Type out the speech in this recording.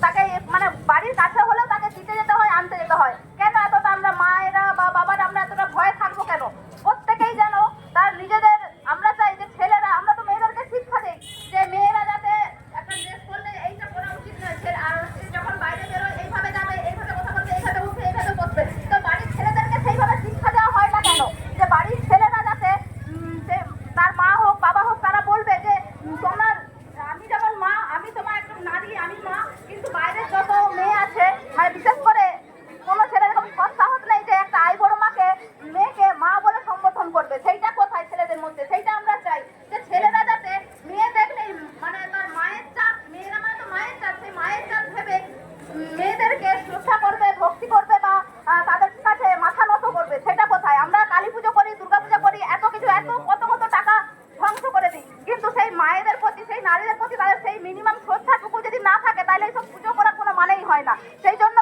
তাকে মানে বাড়ির কাছে হলেও তাকে দিতে যেতে হয়, আনতে যেতে হয়। কেন এতটা আমরা মায়েরা বা বাবারা আমরা এতটা ভয়ে থাকবো কেন? প্রত্যেকেই যেন তার নিজেদের, আমরা চাই যে ছেলেরা, আমরা তো মেয়েদেরকে শিক্ষা দিই যে মেয়েরা যাতে একটা ড্রেস করলে এইটা করা উচিত নয়, আর সে যখন বাইরে বেরোয় এইভাবে যাবে, এইভাবে কথা বলবে, এইভাবে উঠবে, এইভাবে বসবে। তো বাড়ির ছেলেদেরকে সেইভাবে শিক্ষা দেওয়া হয় না কেন? যে বাড়ির ছেলেরা যাতে যে তার মা হোক বাবা হোক তারা বলবে যে তোমার, আমি যেমন মা, আমি তোমার একজন নারী, আমি মা, কিন্তু বাইরের যত মেয়ে আছে মানে বিশেষ করে কোনো ছেলে এরকম সৎ সাহস নেই যে একটা আই বড় মাকে মেয়েকে মা বলে সম্বোধন করবে। সেইটা কোথায় ছেলেদের মধ্যে? সেইটা আমরা চাই যে ছেলেরা যাতে মেয়ে দেখলেই মানে তার মায়ের চাপ, মেয়েরা মানে তো মায়ের চাপ, সেই মায়ের চাপ ভেবে মেয়েদেরকে শ্রদ্ধা করবে, ভক্তি করবে বা তাদের কাছে মাথা নত করবে। সেটা কোথায়? আমরা কালী পুজো করি, দুর্গা পুজো করি, এত কিছু, এত কত কত টাকা ধ্বংস করে দিই, কিন্তু সেই মায়েদের প্রতি, সেই নারীদের প্রতি তাদের সেই মিনিমাম শ্রদ্ধাটুকু যদি না থাকে তাহলে এইসব পুজো করার কোনো মানেই হয় না। সেই জন্য